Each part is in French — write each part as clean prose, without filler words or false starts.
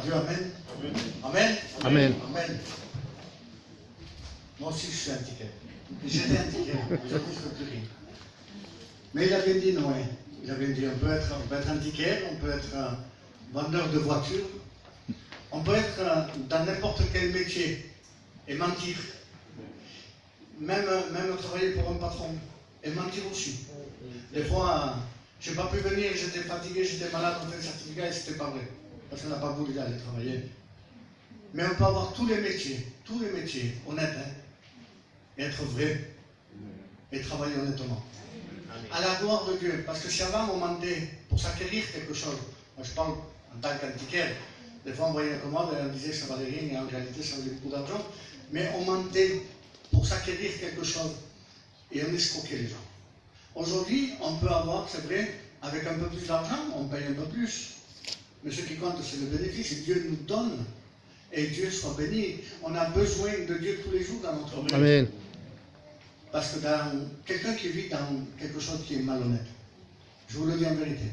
Dieu. Amen. Amen. Amen. Amen. Moi aussi, je suis antiquaire. J'étais antiquaire. Aujourd'hui, je ne peux plus rien. Mais il a bien dit, Noé. Il a bien dit, on peut être antiquaire, on peut être vendeur de voitures, on peut être dans n'importe quel métier et mentir. Même travailler pour un patron et mentir aussi. Des fois, je n'ai pas pu venir, j'étais fatigué, j'étais malade, on fait le certificat et c'était pas vrai. Parce qu'on n'a pas voulu aller travailler. Mais on peut avoir tous les métiers honnêtes, hein, et être vrai et travailler honnêtement. À la gloire de Dieu. Parce que si avant on mentait pour s'acquérir quelque chose, moi je parle en tant qu'antiquaire, des fois on voyait une commande et on disait que ça valait rien et en réalité ça valait beaucoup d'argent, mais on mentait pour s'acquérir quelque chose et on escroquait les gens. Aujourd'hui, on peut avoir, c'est vrai, avec un peu plus d'argent, on paye un peu plus. Mais ce qui compte, c'est le bénéfice, et Dieu nous donne. Et Dieu soit béni. On a besoin de Dieu tous les jours dans notre vie. Amen. Parce que quelqu'un qui vit dans quelque chose qui est malhonnête, je vous le dis en vérité,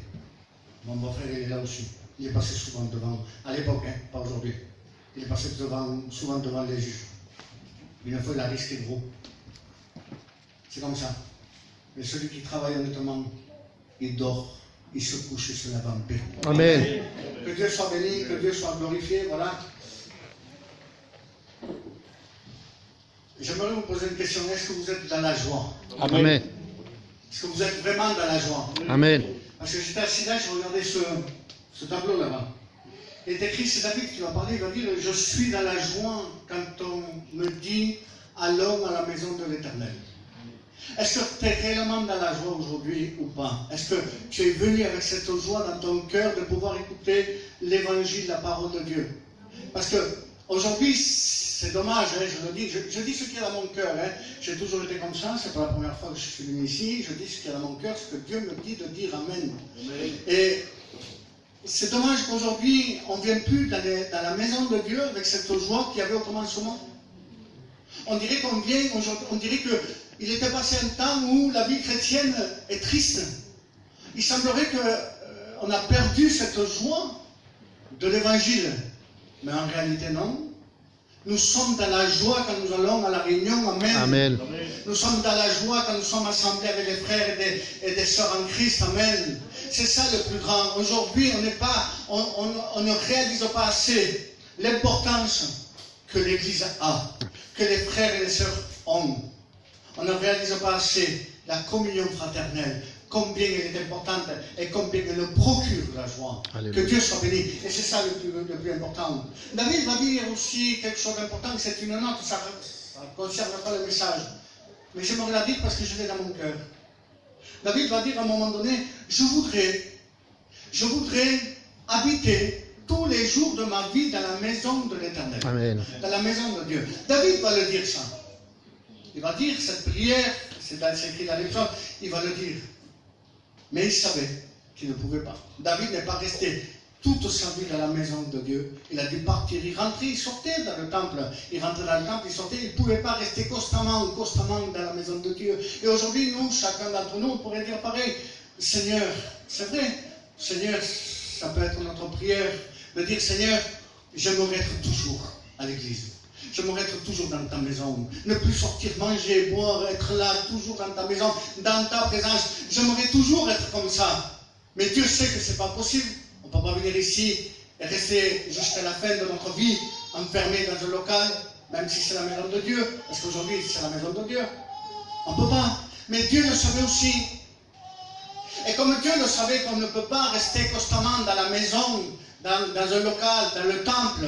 mon beau-frère il est là aussi, il est passé souvent devant, à l'époque, hein, pas aujourd'hui, il est passé souvent devant les juges. Une fois il a risqué gros. C'est comme ça. Mais celui qui travaille honnêtement, il dort, il se couche et se lève en paix. Amen. Que Dieu soit béni, que Dieu soit glorifié, voilà. J'aimerais vous poser une question. Est-ce que vous êtes dans la joie? Amen. Est-ce que vous êtes vraiment dans la joie? Amen. Parce que j'étais assis là, je regardais ce tableau là-bas. Il est écrit, c'est David qui va parler, il va dire, je suis dans la joie quand on me dit, allons à la maison de l'Éternel. Est-ce que tu es réellement dans la joie aujourd'hui ou pas? Est-ce que tu es venu avec cette joie dans ton cœur de pouvoir écouter l'évangile, la parole de Dieu? Parce que aujourd'hui, c'est dommage, hein, je le dis, je dis ce qu'il y a dans mon cœur. Hein. J'ai toujours été comme ça, c'est pas la première fois que je suis venu ici, je dis ce qu'il y a dans mon cœur, ce que Dieu me dit de dire Amen. Amen. Et c'est dommage qu'aujourd'hui, on ne vienne plus dans la maison de Dieu avec cette joie qu'il y avait au commencement. On dirait qu'on vient, on dirait qu'il était passé un temps où la vie chrétienne est triste. Il semblerait qu'on a perdu cette joie de l'évangile. Mais en réalité, non. Nous sommes dans la joie quand nous allons à la réunion. Amen. Amen. Nous sommes dans la joie quand nous sommes assemblés avec les frères et des sœurs en Christ. Amen. C'est ça le plus grand. Aujourd'hui, on ne réalise pas assez l'importance que l'Église a, que les frères et les sœurs ont. On ne réalise pas assez la communion fraternelle, combien elle est importante et combien elle nous procure la joie. Alléluia. Que Dieu soit béni. Et c'est ça le plus important. David va dire aussi quelque chose d'important, c'est une note, ça ne concerne pas le message. Mais j'aimerais la dire parce que je l'ai dans mon cœur. David va dire à un moment donné, je voudrais habiter tous les jours de ma vie dans la maison de l'Éternel. Amen. Dans la maison de Dieu. David va le dire ça. Il va dire cette prière, c'est écrit dans les psaumes, il va le dire. Mais il savait qu'il ne pouvait pas. David n'est pas resté toute sa vie dans la maison de Dieu. Il a dû partir, il rentrait, il sortait dans le temple. Il rentrait dans le temple, il sortait. Il ne pouvait pas rester constamment dans la maison de Dieu. Et aujourd'hui, nous, chacun d'entre nous, on pourrait dire pareil. Seigneur, c'est vrai, Seigneur, ça peut être notre prière, de dire Seigneur, j'aimerais être toujours à l'église. J'aimerais être toujours dans ta maison. Ne plus sortir, manger, boire, être là, toujours dans ta maison, dans ta présence. J'aimerais toujours être comme ça. Mais Dieu sait que ce n'est pas possible. On ne peut pas venir ici et rester jusqu'à la fin de notre vie enfermé dans un local, même si c'est la maison de Dieu. Parce qu'aujourd'hui, c'est la maison de Dieu. On ne peut pas. Mais Dieu le savait aussi. Et comme Dieu le savait qu'on ne peut pas rester constamment dans la maison, dans un local, dans le temple,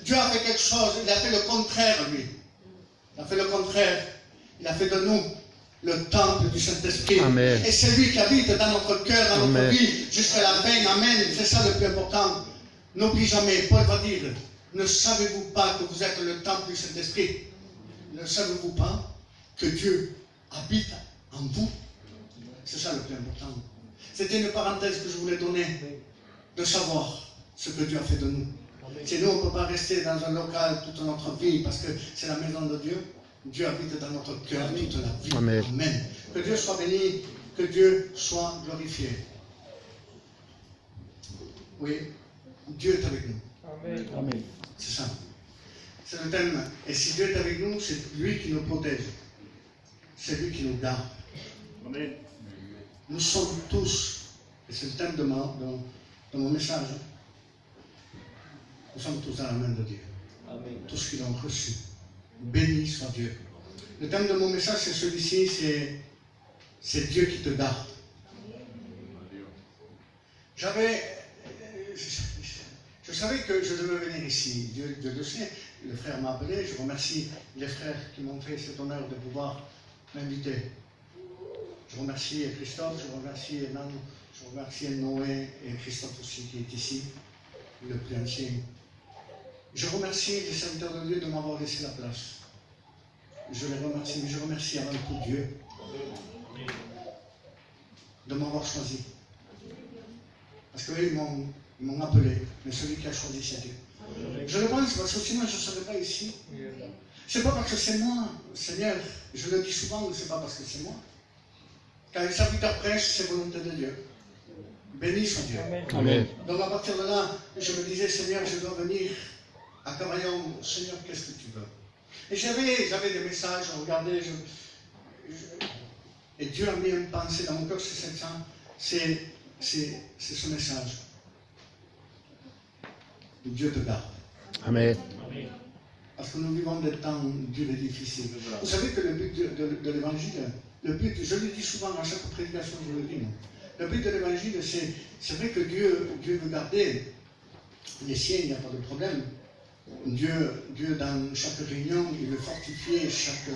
Dieu a fait quelque chose, il a fait le contraire, lui. Il a fait le contraire. Il a fait de nous le temple du Saint-Esprit. Amen. Et c'est lui qui habite dans notre cœur, dans notre vie, jusqu'à la fin. Amen. C'est ça le plus important. N'oublie jamais, Paul va dire, ne savez-vous pas que vous êtes le temple du Saint-Esprit? Ne savez-vous pas que Dieu habite en vous? C'est ça le plus important. C'était une parenthèse que je voulais donner, de savoir ce que Dieu a fait de nous. Si nous, on ne peut pas rester dans un local toute notre vie parce que c'est la maison de Dieu. Dieu habite dans notre cœur toute la vie. Amen. Amen. Que Dieu soit béni, que Dieu soit glorifié. Oui, Dieu est avec nous. Amen. C'est ça. C'est le thème. Et si Dieu est avec nous, c'est lui qui nous protège. C'est lui qui nous garde. Amen. Nous sommes tous, et c'est le thème de mon message, nous sommes tous dans la main de Dieu. Amen. Tous qui l'ont reçu. Béni soit Dieu. Le thème de mon message, c'est celui-ci, c'est Dieu qui te garde. Je savais que je devais venir ici. Dieu le sait. Le frère m'a appelé. Je remercie les frères qui m'ont fait cet honneur de pouvoir m'inviter. Je remercie Christophe, je remercie Nan, je remercie Noé et Christophe aussi qui est ici, le plus ancien. Je remercie les serviteurs de Dieu de m'avoir laissé la place. Je les remercie, mais je remercie avant tout Dieu de m'avoir choisi. Parce qu'eux, ils m'ont appelé, mais celui qui a choisi, c'est Dieu. Je le pense, parce que sinon je ne serais pas ici. C'est pas parce que c'est moi, Seigneur, je le dis souvent, c'est pas parce que c'est moi. Quand les serviteurs prêchent, c'est volonté de Dieu. Béni soit Dieu. Amen. Donc à partir de là, je me disais, Seigneur, je dois venir à Cavaillon. Seigneur, qu'est-ce que tu veux? Et j'avais des messages, je regardais, et Dieu a mis une pensée dans mon cœur, c'est ce message. Dieu te garde. Amen. Parce que nous vivons des temps durs et difficiles. Vous savez que le but de l'évangile, je le dis souvent à chaque prédication, je le dis, le but de l'évangile, c'est vrai que Dieu veut garder les siens, il n'y a pas de problème. Dieu, dans chaque réunion, il veut fortifier chaque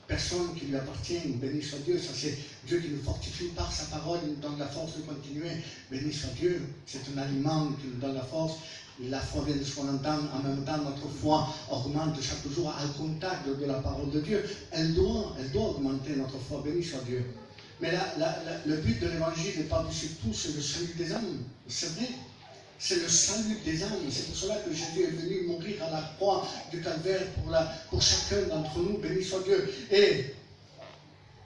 personne qui lui appartient. Béni soit Dieu, ça c'est Dieu qui nous fortifie par sa parole, il nous donne la force de continuer. Béni soit Dieu, c'est un aliment qui nous donne la force. La foi vient de ce qu'on entend, en même temps notre foi augmente chaque jour à contact de la parole de Dieu. Elle doit augmenter notre foi, béni soit Dieu. Mais le but de l'évangile, par-dessus tout, c'est le salut des âmes. C'est vrai, c'est le salut des âmes. C'est pour cela que Jésus est venu mourir à la croix du calvaire pour chacun d'entre nous, béni soit Dieu. Et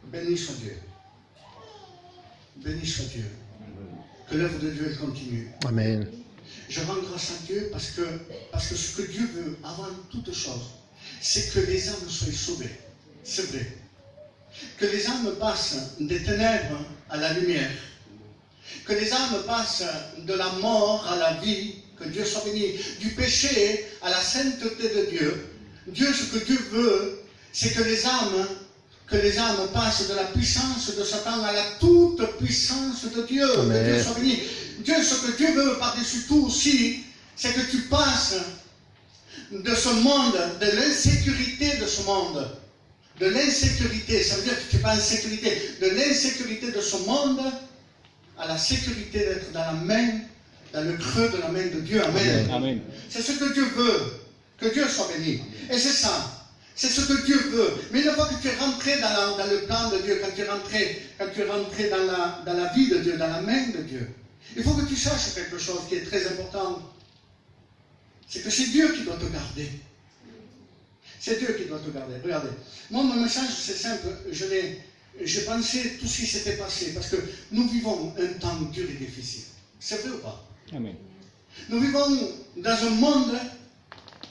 béni soit Dieu. Béni soit Dieu. Que l'œuvre de Dieu continue. Amen. Je rends grâce à Dieu parce que ce que Dieu veut, avant toute chose, c'est que les âmes soient sauvées. C'est vrai. Que les âmes passent des ténèbres à la lumière. Que les âmes passent de la mort à la vie. Que Dieu soit béni. Du péché à la sainteté de Dieu. Ce que Dieu veut, c'est que les âmes passent de la puissance de Satan à la toute puissance de Dieu. Amen. Que Dieu soit béni. Ce que Dieu veut par-dessus tout aussi, c'est que tu passes de ce monde, de l'insécurité de ce monde, de l'insécurité, ça veut dire que tu n'es pas en sécurité, de l'insécurité de ce monde à la sécurité d'être dans le creux de la main de Dieu. Amen. Amen. C'est ce que Dieu veut, que Dieu soit béni. Et c'est ça. C'est ce que Dieu veut. Mais une fois que tu es rentré dans le plan de Dieu, quand tu es rentré dans la vie de Dieu, dans la main de Dieu, il faut que tu saches quelque chose qui est très important. C'est que c'est Dieu qui doit te garder. C'est Dieu qui doit te garder. Regardez. Moi, mon message, c'est simple. J'ai pensé tout ce qui s'était passé. Parce que nous vivons un temps dur et difficile. C'est vrai ou pas? Amen. Nous vivons dans un monde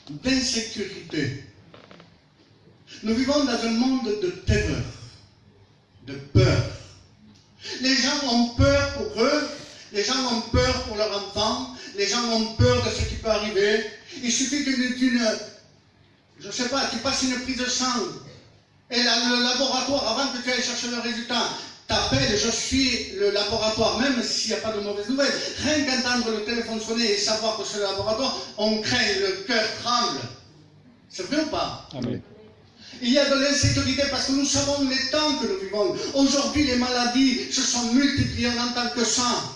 d'insécurité. Nous vivons dans un monde de terreur, de peur. Les gens ont peur pour eux. Les gens ont peur pour leurs enfants, les gens ont peur de ce qui peut arriver. Il suffit je ne sais pas, tu passes une prise de sang, et le laboratoire, avant que tu ailles chercher le résultat, t'appelle, je suis le laboratoire, même s'il n'y a pas de mauvaises nouvelles. Rien qu'entendre le téléphone sonner et savoir que c'est le laboratoire, on craint, le cœur tremble. C'est vrai ou pas? Amen. Il y a de l'insécurité parce que nous savons les temps que nous vivons. Aujourd'hui, les maladies se sont multipliées, on n'entend que ça.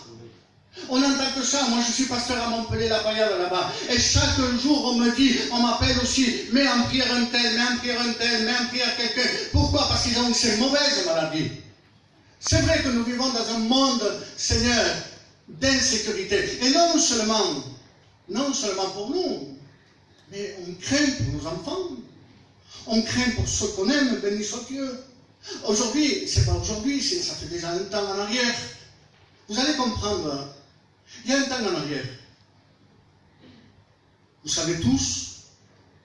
On n'entend que ça. Moi, je suis pasteur à Montpellier, la Bayade là-bas. Et chaque jour, on m'appelle aussi, mets en prière un tel, mets en prière un tel, mets en prière quelqu'un. Pourquoi? Parce qu'ils ont ces mauvaises maladies. C'est vrai que nous vivons dans un monde, Seigneur, d'insécurité. Et non seulement pour nous, mais on craint pour nos enfants. On craint pour ceux qu'on aime, béni soit Dieu. Aujourd'hui, c'est pas aujourd'hui, ça fait déjà un temps en arrière. Vous allez comprendre. Il y a un temps en arrière. Vous savez tous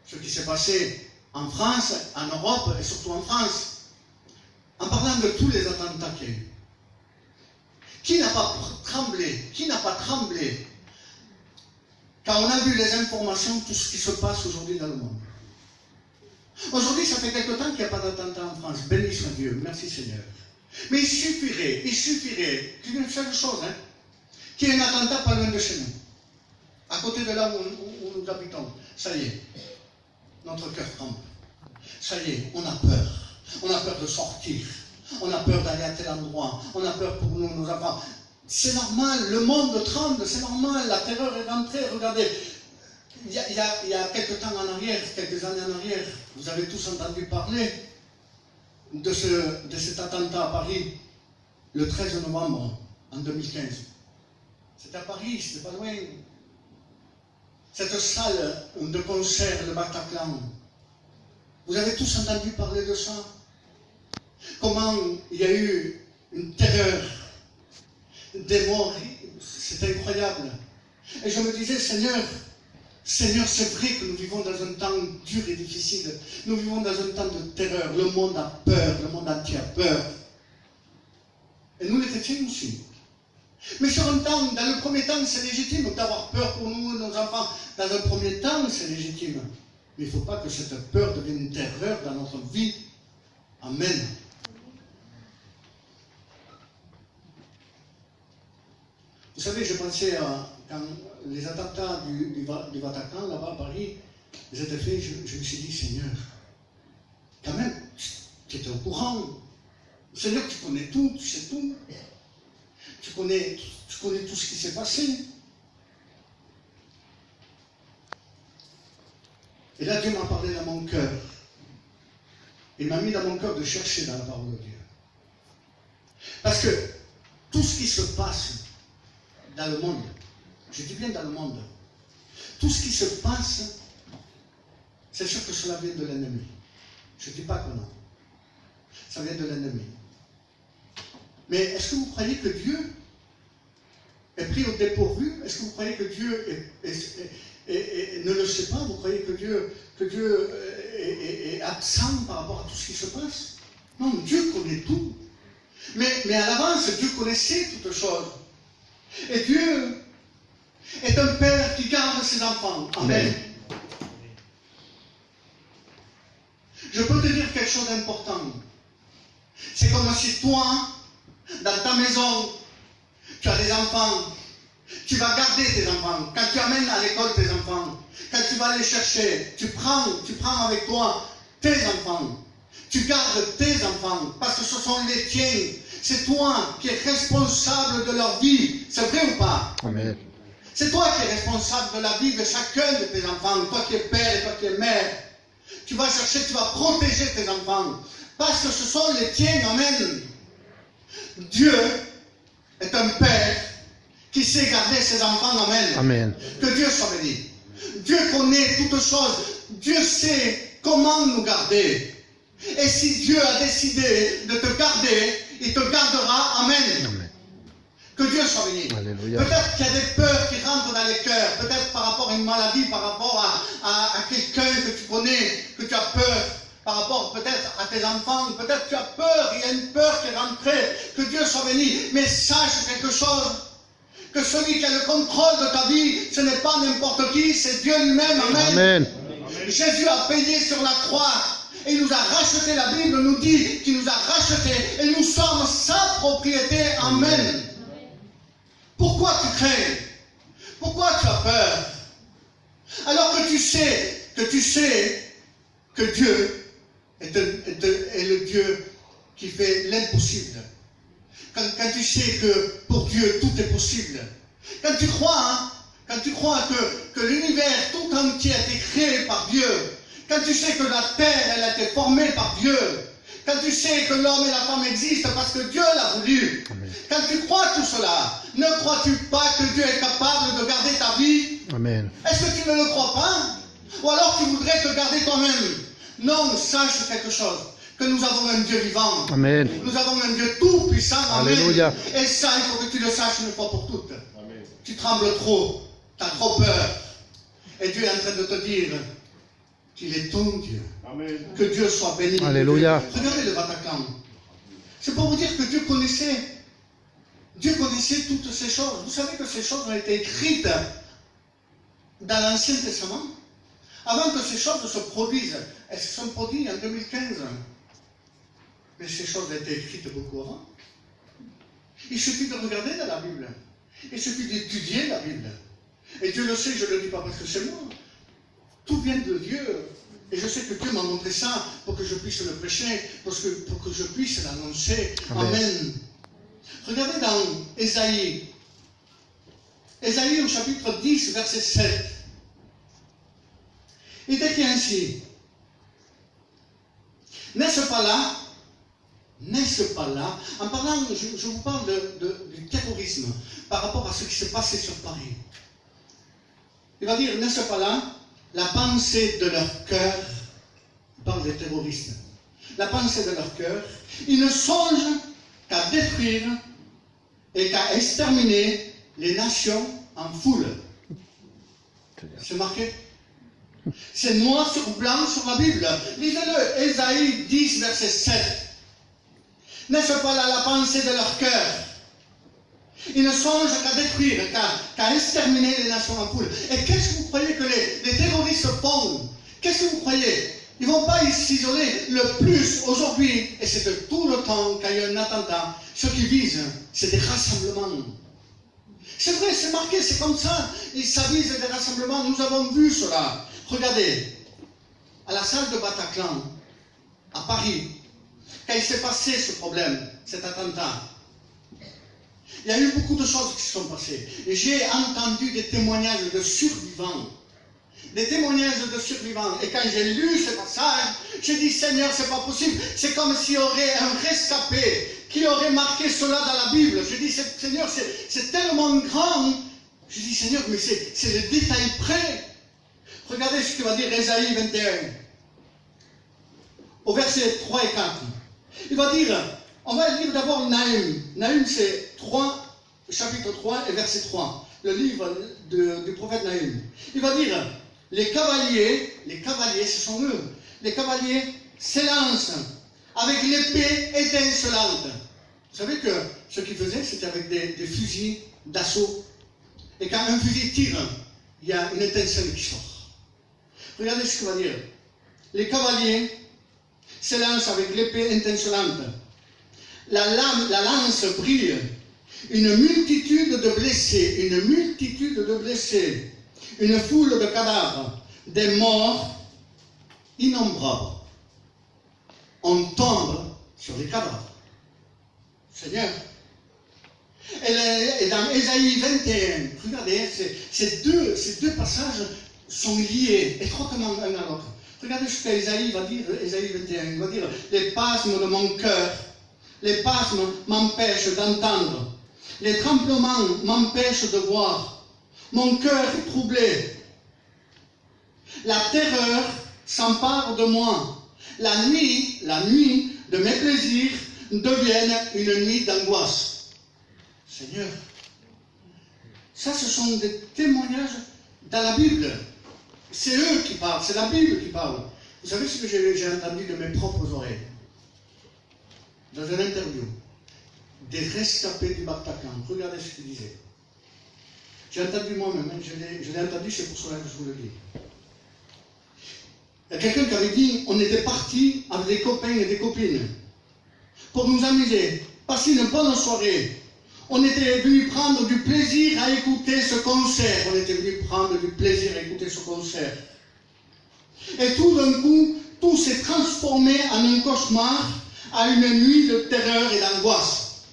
ce qui s'est passé en France, en Europe et surtout en France, en parlant de tous les attentats qu'il y a eu. Qui n'a pas tremblé? Qui n'a pas tremblé quand on a vu les informations, tout ce qui se passe aujourd'hui dans le monde? Aujourd'hui, ça fait quelque temps qu'il n'y a pas d'attentat en France. Béni soit Dieu, merci Seigneur. Mais il suffirait qu'une seule chose, qu'il y ait un attentat pas loin de chez nous, à côté de là où nous habitons. Ça y est, notre cœur tremble. Ça y est, on a peur. On a peur de sortir. On a peur d'aller à tel endroit. On a peur pour nous, nos enfants. C'est normal, le monde tremble, c'est normal, la terreur est rentrée. Regardez, il y a quelques temps en arrière, quelques années en arrière, vous avez tous entendu parler de cet attentat à Paris, le 13 novembre en 2015. C'était à Paris, c'était pas loin. Cette salle de concert, le Bataclan. Vous avez tous entendu parler de ça? Comment il y a eu une terreur, des morts, c'est incroyable. Et je me disais, Seigneur, c'est vrai que nous vivons dans un temps dur et difficile. Nous vivons dans un temps de terreur. Le monde a peur, le monde entier a peur. Et nous, les chrétiens aussi. Mais sur un temps, dans le premier temps, c'est légitime d'avoir peur pour nous et nos enfants. Dans un premier temps, c'est légitime. Mais il ne faut pas que cette peur devienne une terreur dans notre vie. Amen. Vous savez, je pensais à quand les attentats du Bataclan, là-bas à Paris, ils étaient faits, je me suis dit, Seigneur, quand même, tu étais au courant. Seigneur, tu connais tout, tu sais tout. Tu connais tout ce qui s'est passé. Et là, Dieu m'a parlé dans mon cœur. Il m'a mis dans mon cœur de chercher dans la parole de Dieu. Parce que tout ce qui se passe dans le monde, je dis bien dans le monde, tout ce qui se passe, c'est sûr que cela vient de l'ennemi. Je ne dis pas que non. Ça vient de l'ennemi. Mais est-ce que vous croyez que Dieu est pris au dépourvu? Est-ce que vous croyez que Dieu ne le sait pas? Vous croyez que Dieu est absent par rapport à tout ce qui se passe? Non, Dieu connaît tout. Mais à l'avance, Dieu connaissait toutes choses. Et Dieu est un Père qui garde ses enfants. Amen. Je peux te dire quelque chose d'important. C'est comme si toi, dans ta maison, tu as des enfants. Tu vas garder tes enfants. Quand tu amènes à l'école tes enfants, quand tu vas les chercher, tu prends avec toi tes enfants. Tu gardes tes enfants parce que ce sont les tiens. C'est toi qui es responsable de leur vie. C'est vrai ou pas? Amen. C'est toi qui es responsable de la vie de chacun de tes enfants. Toi qui es père et toi qui es mère. Tu vas chercher, tu vas protéger tes enfants. Parce que ce sont les tiens. Amen. Dieu est un père qui sait garder ses enfants. Amen. Amen. Que Dieu soit béni. Dieu connaît toutes choses. Dieu sait comment nous garder. Et si Dieu a décidé de te garder, il te gardera. Amen. Amen. Que Dieu soit béni. Alléluia. Peut-être qu'il y a des peurs qui rentrent dans les cœurs. Peut-être par rapport à une maladie, par rapport à quelqu'un que tu connais, que tu as peur. Par rapport peut-être à tes enfants. Peut-être tu as peur. Il y a une peur qui est rentrée. Que Dieu soit béni. Mais sache quelque chose. Que celui qui a le contrôle de ta vie, ce n'est pas n'importe qui. C'est Dieu lui-même. Amen. Amen. Jésus a payé sur la croix. Et il nous a racheté, la Bible nous dit qu'il nous a racheté et nous sommes sa propriété. Amen. Pourquoi tu crains? Pourquoi tu as peur? Alors que tu sais que Dieu est le Dieu qui fait l'impossible. Quand tu sais que pour Dieu tout est possible. Quand tu crois que l'univers tout entier a été créé par Dieu. Quand tu sais que la terre, elle a été formée par Dieu. Quand tu sais que l'homme et la femme existent parce que Dieu l'a voulu. Amen. Quand tu crois tout cela, ne crois-tu pas que Dieu est capable de garder ta vie? Amen. Est-ce que tu ne le crois pas? Ou alors tu voudrais te garder toi-même? Non, sache quelque chose. Que nous avons un Dieu vivant. Amen. Nous avons un Dieu tout puissant. Amen. Alléluia. Et ça, il faut que tu le saches une fois pour toutes. Amen. Tu trembles trop. Tu as trop peur. Et Et Dieu est en train de te dire qu'il est ton Dieu. Amen. Que Dieu soit béni. Alléluia. Regardez le Bataclan. C'est pour vous dire que Dieu connaissait toutes ces choses. Vous savez que ces choses ont été écrites dans l'Ancien Testament avant que ces choses se produisent. Elles se sont produites en 2015. Mais ces choses ont été écrites beaucoup avant. Il suffit de regarder dans la Bible. Il suffit d'étudier la Bible. Et Dieu le sait, je ne le dis pas parce que c'est moi. Tout vient de Dieu. Et je sais que Dieu m'a montré ça pour que je puisse le prêcher, pour que je puisse l'annoncer. Amen. Regardez dans Ésaïe. Ésaïe au chapitre 10, verset 7. Il est écrit ainsi. N'est-ce pas là, en parlant, je vous parle du terrorisme par rapport à ce qui s'est passé sur Paris. Il va dire, n'est-ce pas là, la pensée de leur cœur, il parle des terroristes, la pensée de leur cœur, ils ne songent qu'à détruire et qu'à exterminer les nations en foule. C'est marqué. C'est noir sur blanc sur la Bible. Lisez-le, Ésaïe 10, verset 7. N'est-ce pas là la pensée de leur cœur? Ils ne songent qu'à détruire, qu'à exterminer les nations en foule. Et qu'est-ce que vous croyez que les terroristes font? Qu'est-ce que vous croyez? Ils ne vont pas s'isoler. Le plus aujourd'hui, et c'est de tout le temps quand il y a un attentat, ce qu'ils visent, c'est des rassemblements. C'est vrai, c'est marqué, c'est comme ça. Ils s'avisent des rassemblements. Nous avons vu cela. Regardez, à la salle de Bataclan, à Paris, quand il s'est passé ce problème, cet attentat, il y a eu beaucoup de choses qui se sont passées. Et j'ai entendu des témoignages de survivants. Des témoignages de survivants. Et quand j'ai lu ce passage, j'ai dit, Seigneur, c'est pas possible. C'est comme s'il y aurait un rescapé qui aurait marqué cela dans la Bible. Je dis, Seigneur, c'est tellement grand. Je dis, Seigneur, mais c'est le détail près. Regardez ce que va dire Ésaïe 21. Au verset 3 et 4. Il va dire, on va lire d'abord Nahum. Nahum, c'est chapitre 3 et verset 3. Le livre du prophète Nahum. Il va dire, les cavaliers, ce sont eux. Les cavaliers s'élancent avec l'épée étincelante. Vous savez que ce qu'ils faisaient, c'était avec des fusils d'assaut. Et quand un fusil tire, il y a une étincelle qui sort. Regardez ce qu'il va dire. Les cavaliers s'élancent avec l'épée étincelante. La lance brille. Une multitude de blessés, une foule de cadavres, des morts innombrables. On tombe sur les cadavres. Seigneur. Et dans Ésaïe 21, regardez, ces deux passages sont liés étroitement l'un à l'autre. Regardez ce qu'Ésaïe va dire, Ésaïe 21, il va dire, les pasmes de mon cœur, les pasmes m'empêchent d'entendre, les tremblements m'empêchent de voir, mon cœur est troublé, la terreur s'empare de moi, la nuit de mes plaisirs devienne une nuit d'angoisse. Seigneur, ça ce sont des témoignages dans la Bible. C'est eux qui parlent, c'est la Bible qui parle. Vous savez ce que j'ai entendu de mes propres oreilles? Dans une interview, des rescapés du Bataclan. Regardez ce qu'ils disaient. J'ai entendu moi-même, je l'ai entendu, c'est pour cela que je vous le dis. Il y a quelqu'un qui avait dit, on était partis avec des copains et des copines pour nous amuser, passer une bonne soirée. On était venus prendre du plaisir à écouter ce concert. Et tout d'un coup, tout s'est transformé en un cauchemar, à une nuit de terreur et d'angoisse.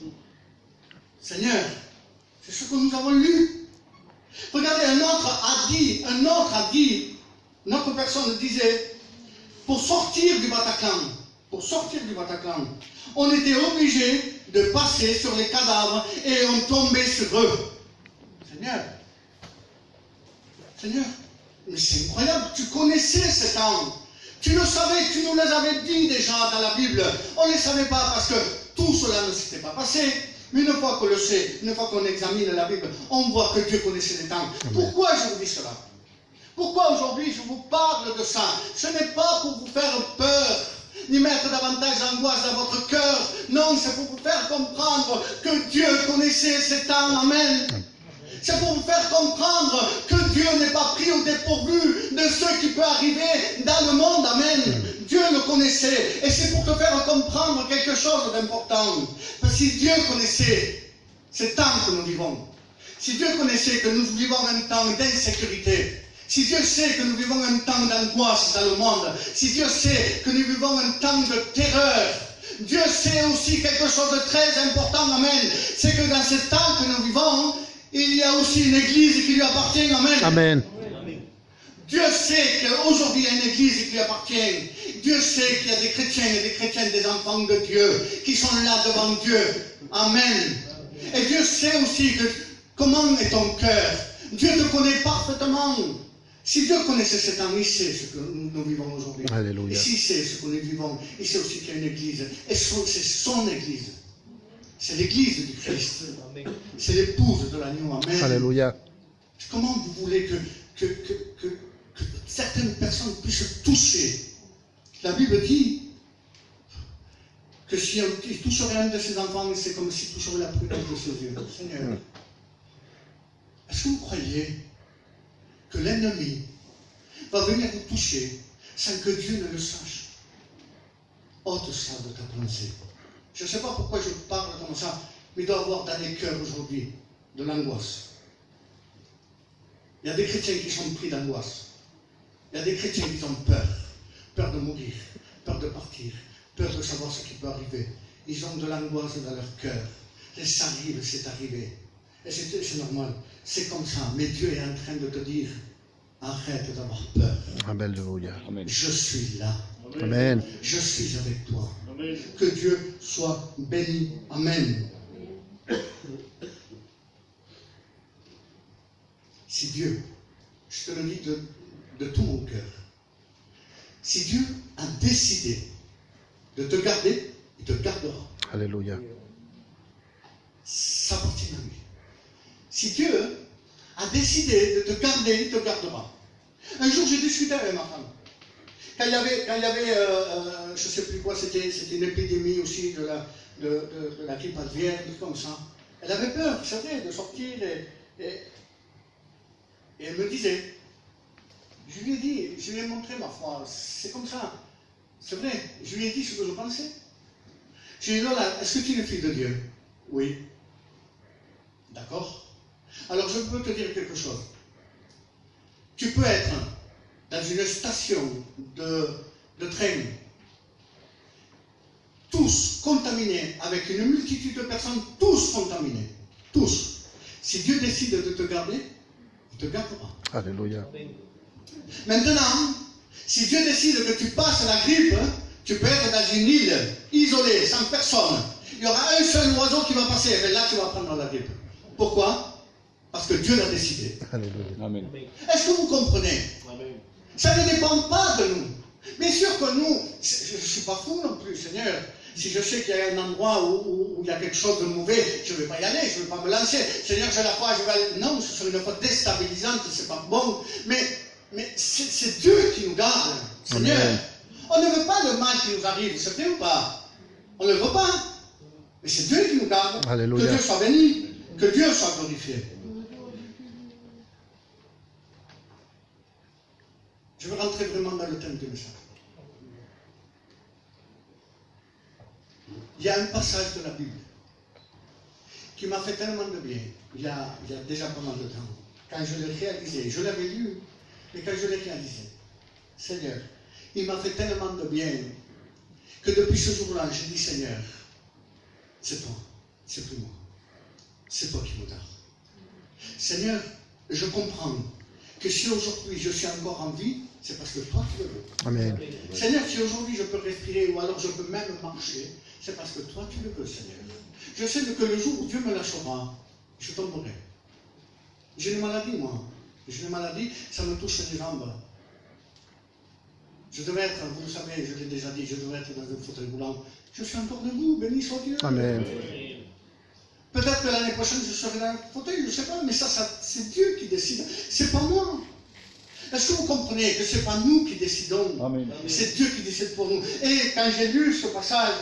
Seigneur, c'est ce que nous avons lu. Regardez, un autre a dit, notre personne disait, pour sortir du Bataclan, on était obligé de passer sur les cadavres et on tombait sur eux. Seigneur, mais c'est incroyable, tu connaissais ces temps. Tu le savais, tu nous les avais dit déjà dans la Bible. On ne les savait pas parce que tout cela ne s'était pas passé. Mais une fois qu'on le sait, une fois qu'on examine la Bible, on voit que Dieu connaissait les temps. Pourquoi je vous dis cela? Pourquoi aujourd'hui je vous parle de ça? Ce n'est pas pour vous faire peur, ni mettre davantage d'angoisse dans votre cœur. Non, c'est pour vous faire comprendre que Dieu connaissait ces temps. Amen. C'est pour vous faire comprendre que Dieu n'est pas pris au dépourvu de ce qui peut arriver dans le monde. Amen. Dieu le connaissait. Et c'est pour te faire comprendre quelque chose d'important. Parce que si Dieu connaissait ces temps que nous vivons, si Dieu connaissait que nous vivons un temps d'insécurité, si Dieu sait que nous vivons un temps d'angoisse dans le monde, si Dieu sait que nous vivons un temps de terreur, Dieu sait aussi quelque chose de très important, amen. C'est que dans ce temps que nous vivons, il y a aussi une église qui lui appartient, amen. Amen. Dieu sait qu'aujourd'hui il y a une église qui lui appartient. Dieu sait qu'il y a des chrétiens et des chrétiennes, des enfants de Dieu, qui sont là devant Dieu. Amen. Et Dieu sait aussi comment est ton cœur. Dieu te connaît parfaitement. Si Dieu connaissait ce temps, il sait ce que nous vivons aujourd'hui. Alléluia. Et s'il sait ce que nous vivons, il sait aussi qu'il y a une église. Et c'est son église. C'est l'église du Christ. C'est l'épouse de l'agneau. Amen. Alléluia. Comment vous voulez que certaines personnes puissent toucher? La Bible dit que si il toucherait un de ses enfants, c'est comme s'il toucherait la prunelle de ses yeux. Seigneur, est-ce que vous croyez que l'ennemi va venir vous toucher sans que Dieu ne le sache? Ôte ça de ta pensée. Je ne sais pas pourquoi je parle comme ça, mais il doit y avoir dans les cœurs aujourd'hui de l'angoisse. Il y a des chrétiens qui sont pris d'angoisse. Il y a des chrétiens qui ont peur. Peur de mourir, peur de partir, peur de savoir ce qui peut arriver. Ils ont de l'angoisse dans leur cœur. Et ça arrive, c'est arrivé. Et c'est normal. C'est comme ça. Mais Dieu est en train de te dire, arrête d'avoir peur. Alléluia. Je suis là. Amen. Je suis avec toi. Amen. Que Dieu soit béni. Amen. Si Dieu, je te le dis de tout mon cœur, si Dieu a décidé de te garder, il te gardera. Alléluia. Ça appartient à lui. Si Dieu a décidé de te garder, il te gardera. Un jour, j'ai discuté avec ma femme. Quand il y avait je ne sais plus quoi, c'était une épidémie aussi de la grippe aviaire, comme ça. Elle avait peur, c'est vrai, de sortir et elle me disait, je lui ai dit, je lui ai montré ma foi, c'est comme ça. C'est vrai, je lui ai dit ce que je pensais. Je lui ai dit, Lola, est-ce que tu es une fille de Dieu? Oui. D'accord? Alors je peux te dire quelque chose. Tu peux être dans une station de train, tous contaminés, avec une multitude de personnes, tous contaminés. Tous. Si Dieu décide de te garder, il te gardera. Alléluia. Maintenant, si Dieu décide que tu passes la grippe, tu peux être dans une île, isolée, sans personne. Il y aura un seul oiseau qui va passer, et là tu vas prendre la grippe. Pourquoi? Parce que Dieu l'a décidé. Alléluia. Amen. Est-ce que vous comprenez? Amen. Ça ne dépend pas de nous. Bien sûr que nous, je ne suis pas fou non plus, Seigneur. Si je sais qu'il y a un endroit où il y a quelque chose de mauvais, je ne vais pas y aller, je ne vais pas me lancer. Seigneur, j'ai la foi, je vais aller. Non, ce serait une foi déstabilisante, c'est pas bon. Mais c'est Dieu qui nous garde, Seigneur. Amen. On ne veut pas le mal qui nous arrive, c'est vrai ou pas? On ne le veut pas. Mais c'est Dieu qui nous garde. Alléluia. Que Dieu soit béni, que Dieu soit glorifié. Je veux rentrer vraiment dans le thème du message. Il y a un passage de la Bible qui m'a fait tellement de bien, il y a déjà pas mal de temps. Quand je l'ai réalisé, je l'avais lu, mais quand je l'ai réalisé, Seigneur, il m'a fait tellement de bien que depuis ce jour-là, j'ai dit, Seigneur, c'est toi, c'est plus moi. C'est toi qui me gardes. Seigneur, je comprends que si aujourd'hui je suis encore en vie, c'est parce que toi tu le veux. Amen. Seigneur, si aujourd'hui je peux respirer ou alors je peux même marcher, c'est parce que toi tu le veux, Seigneur. Je sais que le jour où Dieu me lâchera, je tomberai. J'ai une maladie, moi. J'ai une maladie, ça me touche les jambes. Je devais être, vous le savez, je l'ai déjà dit, je devais être dans un fauteuil roulant. Je suis encore debout, béni soit Dieu. Amen. Peut-être que l'année prochaine je serai dans un fauteuil, je ne sais pas, mais ça c'est Dieu qui décide. C'est pas moi. Est-ce que vous comprenez que ce n'est pas nous qui décidons, c'est Dieu qui décide pour nous. Et quand j'ai lu ce passage,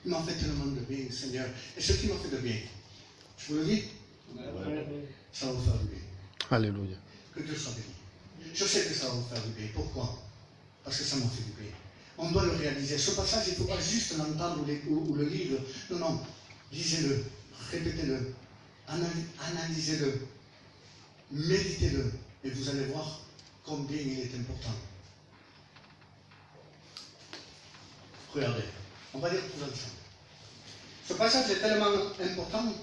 il m'a fait tellement de bien, Seigneur. Et ce qui m'a fait de bien, je vous le dis, ça va vous faire du bien. Alléluia. Que Dieu soit béni. Je sais que ça va vous faire du bien. Pourquoi? Parce que ça m'a fait du bien. On doit le réaliser. Ce passage, il ne faut pas juste l'entendre ou le lire. Non, non. Lisez-le, répétez-le, analysez-le, méditez-le, et vous allez voir combien il est important. Regardez, on va lire tout ensemble. Ce passage est tellement important.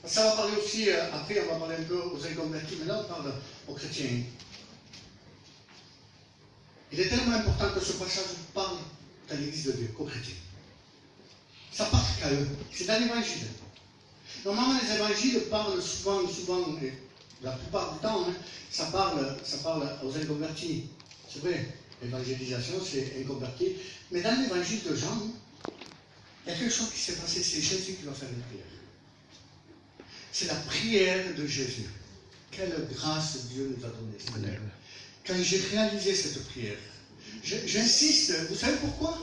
Ça va parler aussi, après on va parler un peu aux inconvertis, mais là on parle aux chrétiens. Il est tellement important que ce passage parle à l'Église de Dieu, qu'aux chrétiens. Ça parle qu'à eux. C'est dans l'Évangile. Normalement, les évangiles parlent souvent, et la plupart du temps, hein, ça parle aux inconvertis. C'est vrai, l'évangélisation, c'est inconverti. Mais dans l'évangile de Jean, il y a quelque chose qui s'est passé, c'est Jésus qui va faire une prière. C'est la prière de Jésus. Quelle grâce Dieu nous a donnée. Quand j'ai réalisé cette prière, j'insiste, vous savez pourquoi?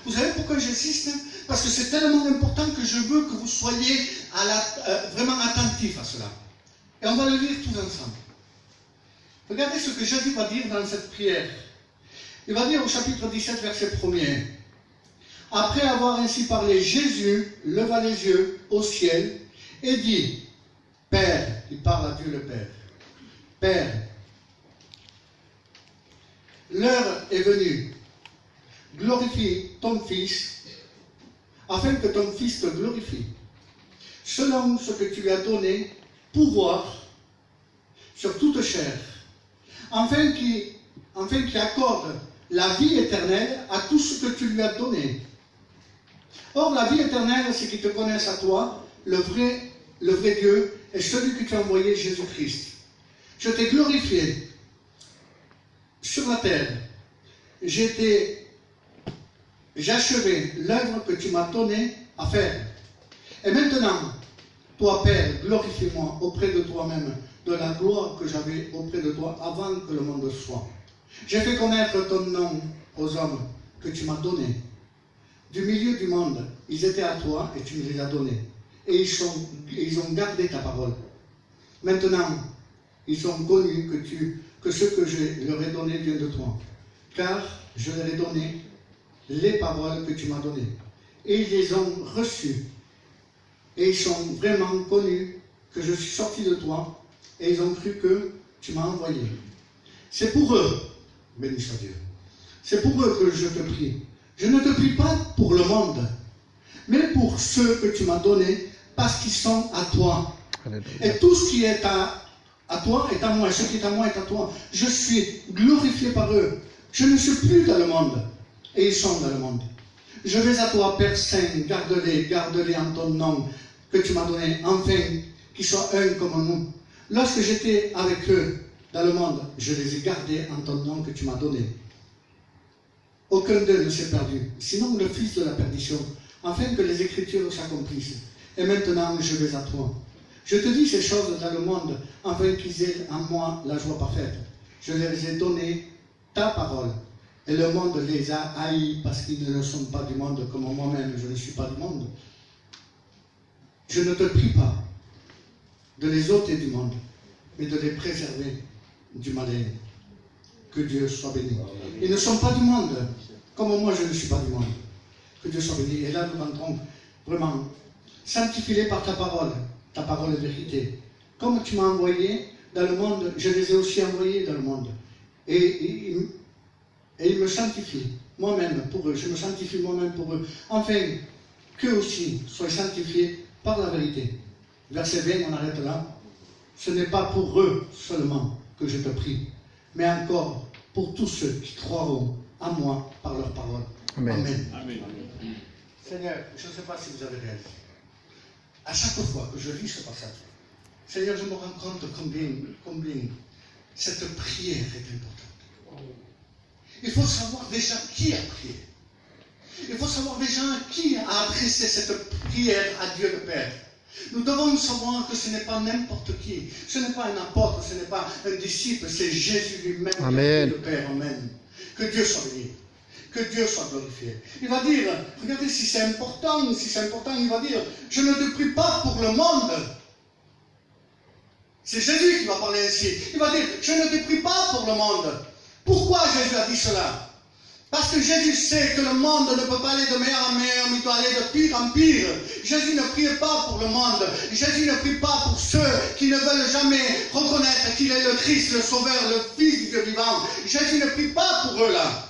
Vous savez pourquoi j'insiste? Parce que c'est tellement important que je veux que vous soyez vraiment attentifs à cela. Et on va le lire tous ensemble. Regardez ce que Jésus va dire dans cette prière. Il va dire au chapitre 17, verset 1er. Après avoir ainsi parlé, Jésus leva les yeux au ciel et dit, Père, il parle à Dieu le Père, Père, l'heure est venue, glorifie ton Fils, afin que ton Fils te glorifie, selon ce que tu lui as donné, pouvoir sur toute chair, afin qu'il accorde la vie éternelle à tout ce que tu lui as donné. Or, la vie éternelle, c'est qu'ils te connaissent à toi, le vrai Dieu, et celui que tu as envoyé, Jésus-Christ. Je t'ai glorifié sur la terre. J'ai achevé l'œuvre que tu m'as donnée à faire. Et maintenant, toi, Père, glorifie-moi auprès de toi-même de la gloire que j'avais auprès de toi avant que le monde soit. J'ai fait connaître ton nom aux hommes que tu m'as donnés. Du milieu du monde, ils étaient à toi et tu me les as donnés. Et ils ont gardé ta parole. Maintenant, ils ont connu que ce que je leur ai donné vient de toi. Car je leur ai donné les paroles que tu m'as données. Et ils les ont reçues. Et ils ont vraiment connu que je suis sorti de toi. Et ils ont cru que tu m'as envoyé. C'est pour eux, béni soit Dieu, c'est pour eux que je te prie. Je ne te prie pas pour le monde, mais pour ceux que tu m'as donnés, parce qu'ils sont à toi. Et tout ce qui est à toi est à moi, et ce qui est à moi est à toi. Je suis glorifié par eux. Je ne suis plus dans le monde, et ils sont dans le monde. Je vais à toi, Père Saint, garde-les en ton nom que tu m'as donné, afin qu'ils soient un comme nous. Lorsque j'étais avec eux dans le monde, je les ai gardés en ton nom que tu m'as donné. Aucun d'eux ne s'est perdu, sinon le fils de la perdition, afin que les Écritures s'accomplissent. Et maintenant, je vais à toi. Je te dis ces choses dans le monde, afin qu'ils aient en moi la joie parfaite. Je leur ai donné ta parole, et le monde les a haïs parce qu'ils ne sont pas du monde, comme moi-même, je ne suis pas du monde. Je ne te prie pas de les ôter du monde, mais de les préserver du malin. Que Dieu soit béni. Ils ne sont pas du monde, comme moi je ne suis pas du monde. Que Dieu soit béni. Et là nous rentrons vraiment. Sanctifie-les par ta parole est vérité. Comme tu m'as envoyé dans le monde, je les ai aussi envoyés dans le monde. Et ils me sanctifient moi-même pour eux. Je me sanctifie moi-même pour eux. Enfin, qu'eux aussi soient sanctifiés par la vérité. Verset 20, on arrête là. Ce n'est pas pour eux seulement que je te prie, mais encore pour tous ceux qui croiront à moi par leur parole. Amen. Amen. Seigneur, je ne sais pas si vous avez réalisé. À chaque fois que je lis ce passage, Seigneur, je me rends compte combien cette prière est importante. Il faut savoir déjà qui a prié. Il faut savoir déjà qui a adressé cette prière à Dieu le Père. Nous devons savoir que ce n'est pas n'importe qui, ce n'est pas un apôtre, ce n'est pas un disciple, c'est Jésus lui-même qui a prié le Père. Amen. Que Dieu soit béni, que Dieu soit glorifié. Il va dire, regardez si c'est important, il va dire, je ne te prie pas pour le monde. C'est Jésus qui va parler ainsi. Il va dire, je ne te prie pas pour le monde. Pourquoi Jésus a dit cela? Parce que Jésus sait que le monde ne peut pas aller de meilleur en meilleur, mais il doit aller de pire en pire. Jésus ne prie pas pour le monde. Jésus ne prie pas pour ceux qui ne veulent jamais reconnaître qu'il est le Christ, le Sauveur, le Fils du Dieu vivant. Jésus ne prie pas pour eux là.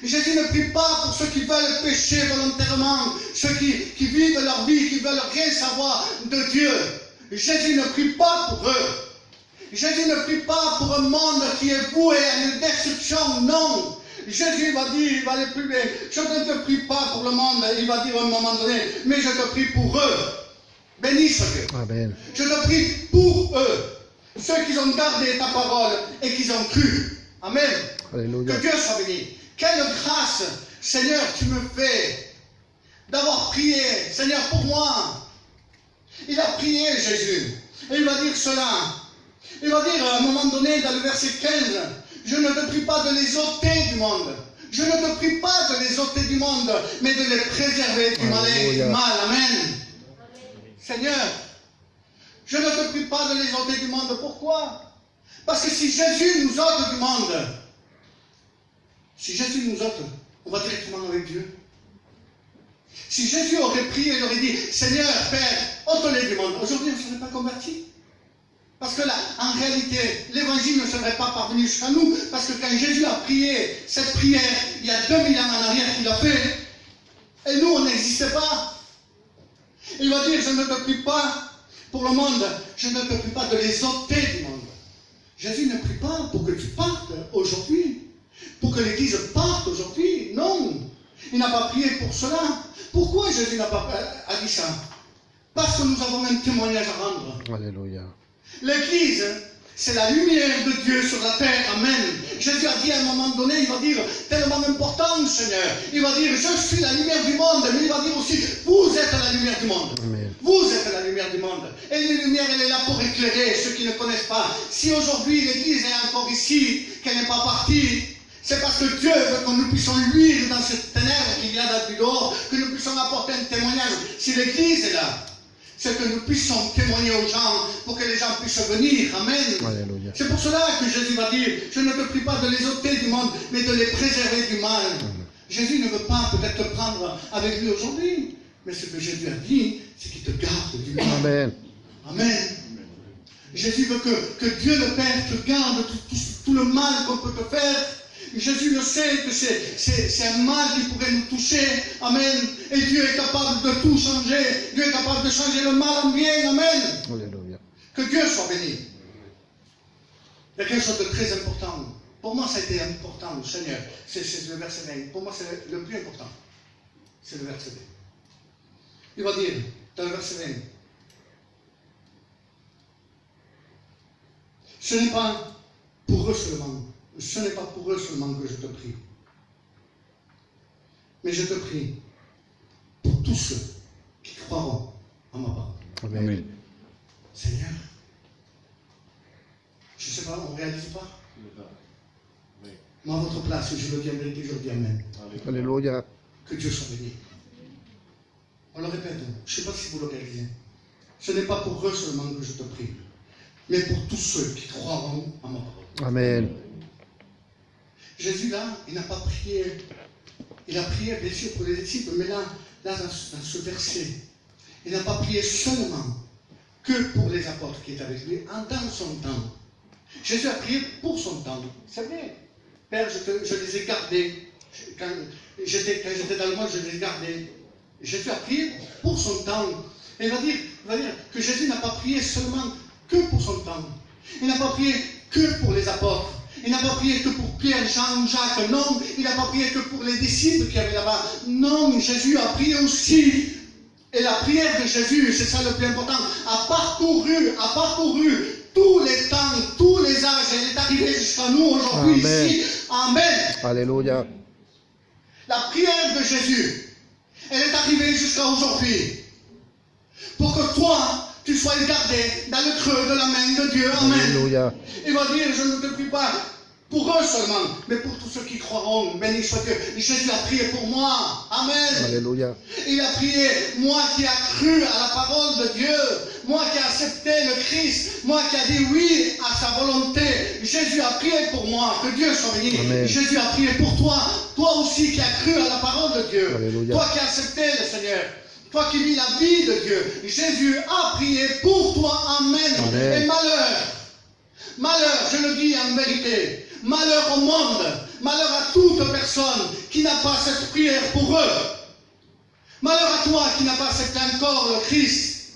Jésus ne prie pas pour ceux qui veulent pécher volontairement, ceux qui vivent leur vie, qui veulent rien savoir de Dieu. Jésus ne prie pas pour eux. Jésus ne prie pas pour un monde qui est voué à une destruction, non. Jésus va dire, il va aller plus loin, je ne te prie pas pour le monde, il va dire à un moment donné, mais je te prie pour eux. Béni soit Dieu. Amen. Je te prie pour eux, ceux qui ont gardé ta parole et qui ont cru. Amen. Alléluia. Que Dieu soit béni. Quelle grâce, Seigneur, tu me fais d'avoir prié, Seigneur, pour moi. Il a prié, Jésus. Et il va dire cela. Il va dire à un moment donné, dans le verset 15, je ne te prie pas de les ôter du monde. Je ne te prie pas de les ôter du monde, mais de les préserver du malin et du mal. Amen. Seigneur, je ne te prie pas de les ôter du monde. Pourquoi? Parce que si Jésus nous ôte du monde, si Jésus nous ôte, on va directement avec Dieu. Si Jésus aurait prié, il aurait dit, Seigneur, Père, ôte-les du monde. Aujourd'hui, on ne serait pas convertis. Parce que là, en réalité, l'évangile ne serait pas parvenu jusqu'à nous. Parce que quand Jésus a prié cette prière, il y a 2000 ans en arrière qu'il l'a fait, et nous, on n'existait pas. Il va dire, je ne te prie pas pour le monde, je ne te prie pas de les ôter du monde. Jésus ne prie pas pour que tu partes aujourd'hui, pour que l'Église parte aujourd'hui. Non, il n'a pas prié pour cela. Pourquoi Jésus n'a pas dit ça? Parce que nous avons un témoignage à rendre. Alléluia. L'Église, c'est la lumière de Dieu sur la terre. Amen. Jésus a dit à un moment donné, il va dire, tellement important, Seigneur. Il va dire, je suis la lumière du monde. Mais il va dire aussi, vous êtes la lumière du monde. Amen. Vous êtes la lumière du monde. Et la lumière, elle est là pour éclairer ceux qui ne connaissent pas. Si aujourd'hui l'Église est encore ici, qu'elle n'est pas partie, c'est parce que Dieu veut que nous puissions luire dans cette ténèbre qu'il y a là du dehors, que nous puissions apporter un témoignage. Si l'Église est là, c'est que nous puissions témoigner aux gens pour que les gens puissent venir. Amen. Alléluia. C'est pour cela que Jésus va dire, je ne te prie pas de les ôter du monde, mais de les préserver du mal. Jésus ne veut pas peut-être te prendre avec lui aujourd'hui, mais ce que Jésus a dit, c'est qu'il te garde du mal. Amen. Amen. Jésus veut que Dieu le Père te garde tout le mal qu'on peut te faire. Jésus le sait que c'est un mal qui pourrait nous toucher. Amen. Et Dieu est capable de tout changer. Dieu est capable de changer le mal en bien. Amen. Alléluia. Que Dieu soit béni. Il y a quelque chose de très important. Pour moi, ça a été important, Seigneur. C'est le verset 20. Pour moi, c'est le plus important. C'est le verset 20. Il va dire, dans le verset 20, ce n'est pas pour eux seulement. Ce n'est pas pour eux seulement que je te prie. Mais je te prie pour tous ceux qui croiront en ma parole. Amen. Seigneur, je ne sais pas, on ne réalise pas. Moi, à votre place, je le dis en vérité, je le dis Amen. Alléluia. Que Dieu soit béni. On le répète, je ne sais pas si vous le réalisez. Ce n'est pas pour eux seulement que je te prie, mais pour tous ceux qui croiront en ma parole. Amen. Jésus, là, il n'a pas prié. Il a prié, bien sûr, pour les disciples, mais là dans ce verset, il n'a pas prié seulement que pour les apôtres qui étaient avec lui, dans son temps. Jésus a prié pour son temps. C'est vrai. Père, je les ai gardés. Quand j'étais dans le monde, je les ai gardés. Jésus a prié pour son temps. Et il va dire que Jésus n'a pas prié seulement que pour son temps. Il n'a pas prié que pour les apôtres. Il n'a pas prié que pour Pierre, Jean, Jacques, non. Il n'a pas prié que pour les disciples qui avaient là-bas. Non, Jésus a prié aussi. Et la prière de Jésus, c'est ça le plus important, a parcouru tous les temps, tous les âges. Elle est arrivée jusqu'à nous aujourd'hui ici. Amen. Alléluia. La prière de Jésus, elle est arrivée jusqu'à aujourd'hui. Pour que toi, tu sois gardé dans le creux de la main de Dieu. Amen. Alléluia. Il va dire, je ne te prie pas pour eux seulement, mais pour tous ceux qui croiront. Béni soit Dieu. Jésus a prié pour moi. Amen. Alléluia. Il a prié, moi qui ai cru à la parole de Dieu, moi qui ai accepté le Christ, moi qui ai dit oui à sa volonté. Jésus a prié pour moi, que Dieu soit béni. Amen. Jésus a prié pour toi, toi aussi qui as cru à la parole de Dieu. Alléluia. Toi qui as accepté le Seigneur. Toi qui vis la vie de Dieu, Jésus a prié pour toi. Amen. Amen. Et malheur, je le dis en vérité, malheur au monde, malheur à toute personne qui n'a pas cette prière pour eux. Malheur à toi qui n'a pas accepté encore le Christ,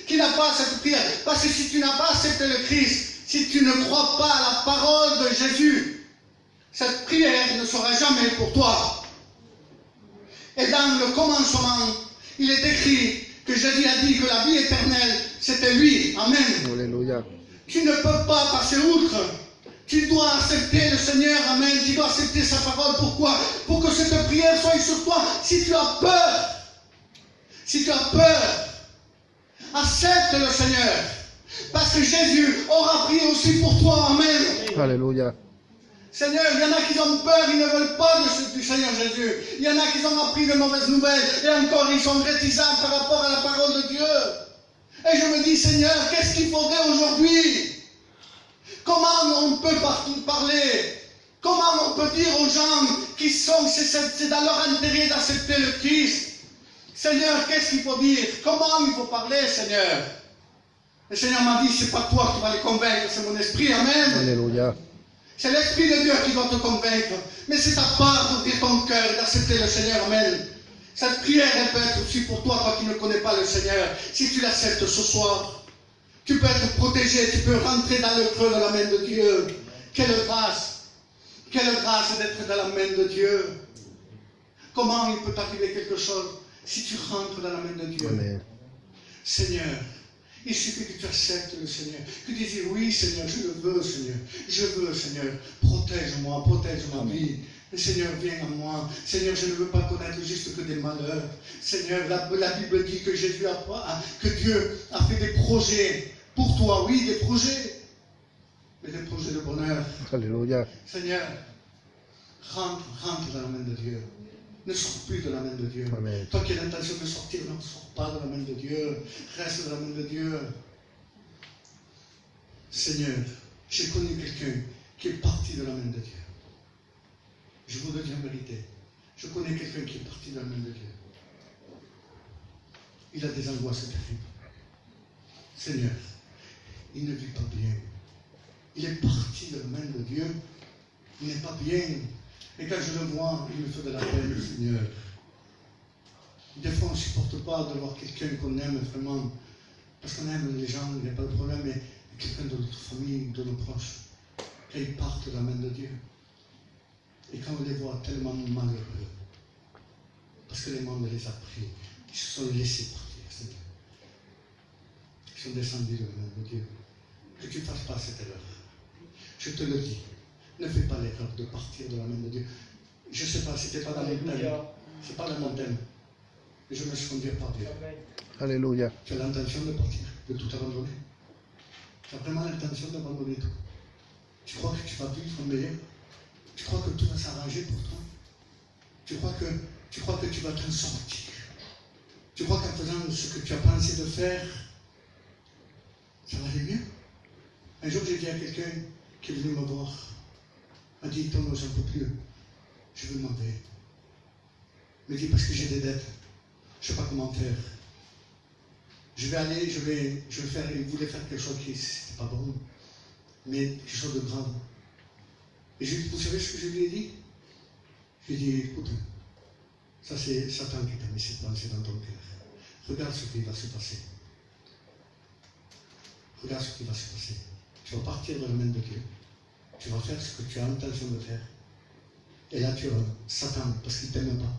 qui n'a pas cette prière. Parce que si tu n'as pas accepté le Christ, si tu ne crois pas à la parole de Jésus, cette prière ne sera jamais pour toi. Et dans le commencement, il est écrit que Jésus a dit que la vie éternelle, c'était lui. Amen. Alléluia. Tu ne peux pas passer outre. Tu dois accepter le Seigneur. Amen. Tu dois accepter sa parole. Pourquoi? Pour que cette prière soit sur toi. Si tu as peur, accepte le Seigneur. Parce que Jésus aura prié aussi pour toi. Amen. Alléluia. Seigneur, il y en a qui ont peur, ils ne veulent pas du Seigneur Jésus. Il y en a qui ont appris de mauvaises nouvelles et encore ils sont réticents par rapport à la parole de Dieu. Et je me dis, Seigneur, qu'est-ce qu'il faudrait aujourd'hui? Comment on peut parler? Comment on peut dire aux gens qui sont, c'est dans leur intérêt d'accepter le Christ? Seigneur, qu'est-ce qu'il faut dire? Comment il faut parler, Seigneur? Le Seigneur m'a dit, c'est pas toi qui vas les convaincre, c'est mon esprit. Amen. Alléluia. C'est l'Esprit de Dieu qui doit te convaincre. Mais c'est ta part d'ouvrir ton cœur et d'accepter le Seigneur. Amen. Cette prière, elle peut être aussi pour toi, toi qui ne connais pas le Seigneur. Si tu l'acceptes ce soir, tu peux être protégé, tu peux rentrer dans le creux de la main de Dieu. Quelle grâce d'être dans la main de Dieu. Comment il peut t'arriver quelque chose si tu rentres dans la main de Dieu? Amen. Seigneur, il suffit que tu acceptes le Seigneur, que tu dises oui Seigneur, je le veux Seigneur, je veux Seigneur, protège-moi, protège ma vie. Seigneur, viens à moi. Seigneur, je ne veux pas connaître juste que des malheurs. Seigneur, la Bible dit que que Dieu a fait des projets pour toi, oui, des projets, mais des projets de bonheur. Alléluia. Seigneur, rentre dans la main de Dieu. Ne sors plus de la main de Dieu. Amen. Toi qui as l'intention de sortir, ne sors pas de la main de Dieu. Reste dans la main de Dieu. Seigneur, j'ai connu quelqu'un qui est parti de la main de Dieu. Je vous le dis en vérité. Je connais quelqu'un qui est parti de la main de Dieu. Il a des angoisses terribles. Seigneur, il ne vit pas bien. Il est parti de la main de Dieu. Il n'est pas bien. Et quand je le vois, il me fait de la peine, Seigneur. Des fois, on ne supporte pas de voir quelqu'un qu'on aime vraiment. Parce qu'on aime les gens, il n'y a pas de problème, mais quelqu'un de notre famille, de nos proches, quand ils partent de la main de Dieu. Et quand on les voit tellement malheureux, parce que les monde les a pris, ils se sont laissés partir, Seigneur. Ils sont descendus de la main de Dieu. Que tu ne fasses pas cette erreur. Je te le dis. Ne fais pas l'erreur de partir de la main de Dieu. Je ne sais pas, c'était pas dans mon thème. C'est pas dans mon thème. Mais je me suis conduit par Dieu. Alléluia. Tu as l'intention de partir, de tout abandonner. Tu as vraiment l'intention d'abandonner tout. Tu crois que tu vas vivre meilleur. Tu crois que tout va s'arranger pour toi. Tu crois que tu vas t'en sortir. Tu crois qu'en faisant ce que tu as pensé de faire, ça va aller mieux. Un jour, j'ai dit à quelqu'un qui est venu me voir, m'a dit, Tonno, j'en peux plus, je veux m'en aller. Il me dit, parce que j'ai des dettes, je ne sais pas comment faire. Je vais aller, je vais faire, il voulait faire quelque chose qui n'était pas bon, mais quelque chose de grave. Et vous savez ce que je lui ai dit? Je lui ai dit, écoute, ça c'est Satan qui t'a mis cette pensée dans ton cœur. Regarde ce qui va se passer. Regarde ce qui va se passer. Tu vas partir de la main de Dieu. Tu vas faire ce que tu as l'intention de faire. Et là, tu vas, Satan, parce qu'il ne t'aime pas,